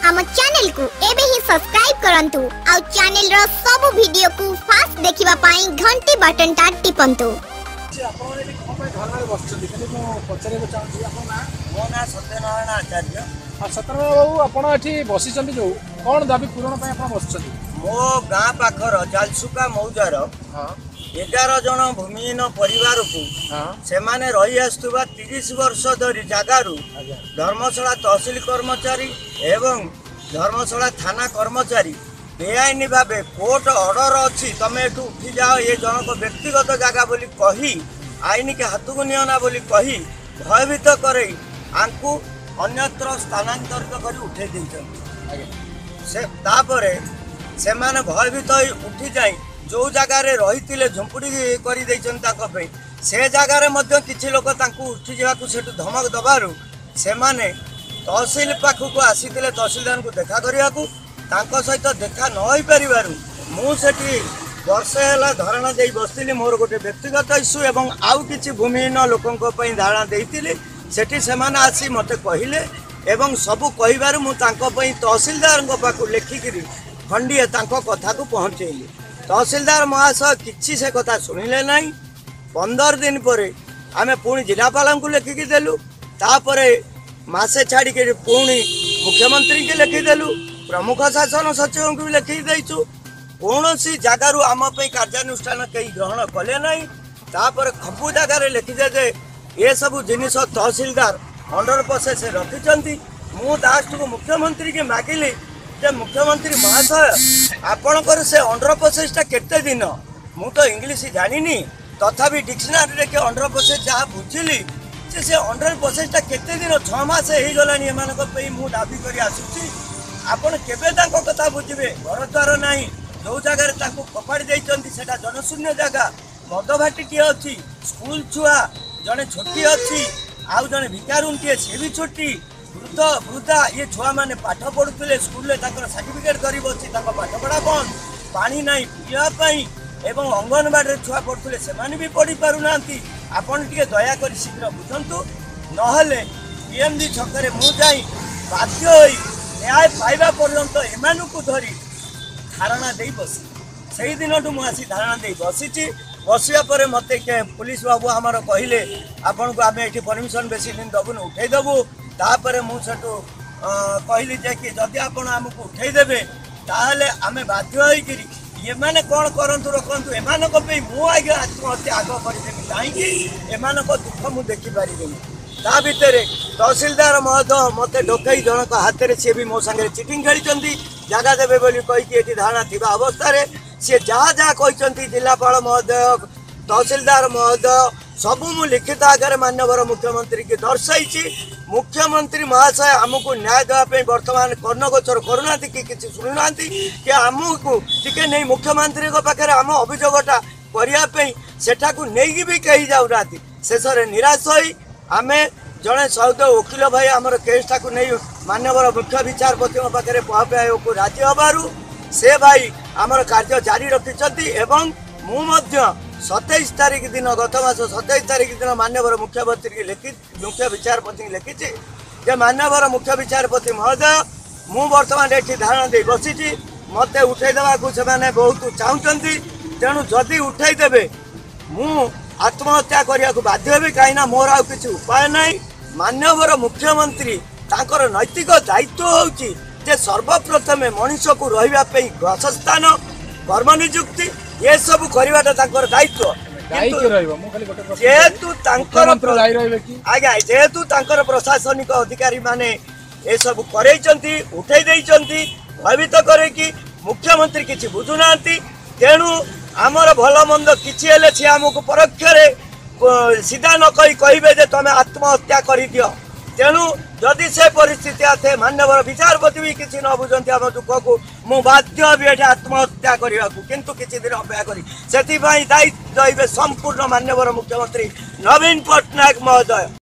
आम चैनल को एबे ही सब्सक्राइब करंतु आउ चैनल रो सब वीडियो को फास्ट देखिबा पाई घंटी बटन टा टिपंतु। आपण एठी कोन पे धरनारे बसछथि खाली मो पचरेबो चाहूछि आपण ना मो ना सत्यनारायण आचार्य। आ सत्यनारायण बाबू आपण एठी बसिछथि जो कोन दाबी पूरण पे आपण बसछथि? मो गाँ पाखर जालसुका मौजार 11 जन भूमिहीन परिवार को सेमाने रही आसुवा 30 वर्ष धरी जगारू धर्मशाला तहसिल कर्मचारी एवं धर्मशाला थाना कर्मचारी बेआईनी भावे कोर्ट ऑर्डर अच्छी तमे एठू उठी जाओ ये जनक व्यक्तिगत जगह बोली कही आईन के हाथ को नियना बोली कही भयभीत करे आंकु अन्यत्र स्थानांतरित कर उठे से तापरे से माने भयभीत उठी जाए जो जगार रही झुंपुड़ी कर से जगार किसी लोक उठी जावाक से धमक दबारू से माने तहसिल पाखक आसी तहसिलदार को देखा करने सहित देखा नई पार मुझे वर्षे है धारणा दे बसती मोर गोटे व्यक्तिगत इश्यू एवं आउ कि भूमिहीन लोकों धारणा देती से आसी मत कहले एवं सबू कहबार मुझे तहसिलदार पाक लिखिकी खंडे कथा को पहुँचेली तहसिलदार महाशय किसी से कथा शुणिले ना 15 दिन पर आम पुणी जिलापाल को लिखिकी देलु तापरे मासे छाड़ी पुणी मुख्यमंत्री के लिखिदेलु प्रमुख शासन सचिव को भी लिखि देचु कौन सी जगार आम कार्यानुष्ठान कहीं ग्रहण कले ना तापर खबु जगार लिखिदे जे ये सब जिनिस तहसिलदार अंडर प्रोसेस रखिंट मु लास्ट को मुख्यमंत्री के मागिली जे मुख्यमंत्री महाशय आपणकर से अंडर प्रोसेसटा केते दिन मु तो इंग्लिश जानिनी तथापि डिक्शनरी के अंडर प्रोसेस जहाँ बुझिली से अंडर प्रोसेसटा केते दिन 6 मास हो गलानी मु दाबी कर आसुची आपण केबे तांको कथा बुझिबे घर द्वार नाही जो जगह तांको कपाड़ी देइचंती सेटा जनशून्य जगह मदभाटी अच्छी स्कूल छुआ जने छोटी अच्छी आउ जने भिकारुंटी से भी छोटी वृद्ध वृद्धा ये छुआ मैंने पाठ पढ़ुले स्कूल सर्टिफिकेट गरीब अच्छी पाठपढ़ा बंद पानी ना पीवाई एवं अंगनवाड़ी छुआ पढ़ुले से भी पढ़ी पार ना आपड़ टे दयाक शीघ्र बुझंतु नहले पीएमडी छकरे मुझे बाध्य न्याय पाइबा पर्यंत एमानकु धरी धारणा दे बसी से दिन मुझे धारणा दे बसी बसिया पर मत पुलिस बाबू आमर कहले आपन को आम ये परमिशन बेसी दिन दबुन उठेदेबू तापर मुझे कहली जे कि जदि आपण आमको उठेदेवे ताहले आमे बाध्य होइकरी ये माने कौन करंतु रखंतु एमानक पे मु आगे आत्महत्या आग करदेमी काईकि एमानक दुख मु देखि पारिबेनी ता भितरे तहसिलदार महोदय मते डकई जनक हाथ में सी भी मो संगे चिटिंग खेली जगह देवे बोली कहीकि ये धारणा थिबा अवस्था सी जहाँ जहाँ कहते जिलापाल महोदय तहसिलदार महोदय सबू मु लिखित आगे मानवर मुख्यमंत्री की दर्शाई मुख्यमंत्री महाशय आमको न्याय देवाई बर्तमान कर्णगोचर करूना कि शुणुना कि आमको टिके नहीं मुख्यमंत्री पाखे आम अभियोगटा करने सेठा नहीं भी कही जाऊना शेष निराश हो आम जड़े सौद वकिल भाई आमर केसटा को नहीं मानवर मुख्य विचारपति पाखे पहुँचाई को राजी हबारू से भाई आमर कार्य जारी रखिंट मु 27 तारीख दिन गत मास 27 तारीख दिन मानवर मुख्यमंत्री मुख्य विचारपति लिखी जे मानवर मुख्य विचारपति महोदय मु बर्तमान ये धारणा दे बसी मत उठेदेवा से बहुत चाहते तेणु जदि उठेदेवे मु आत्महत्या करने को बाध्य हेबी कहीं मोर आ कि उपाय ना मानवर मुख्यमंत्री तांकर नैतिक दायित्व होउची जे सर्वप्रथम मनीष को रही वासस्थान कर्म नियुक्ति ये सब करवाटा दायित्व जेहेतु आज्ञा जेहेतु प्रशासनिक अधिकारी माने ये सब करई उठे भयभीत करे कि मुख्यमंत्री किसी बुझुना तेणु आमर भल मंद किसी सी आमको परोक्ष सीधा न कहे जे तुम आत्महत्या कर दियो तेणु जदि से परिस्थिति आए मानवर विचारपति भी किसी न बुझंती आम दुख को मु बाध्य भी आत्महत्या करने को किंतु किसी दिन अपेक्षा करी से दायित्व रही संपूर्ण मानवर मुख्यमंत्री नवीन पट्टनायक महोदय।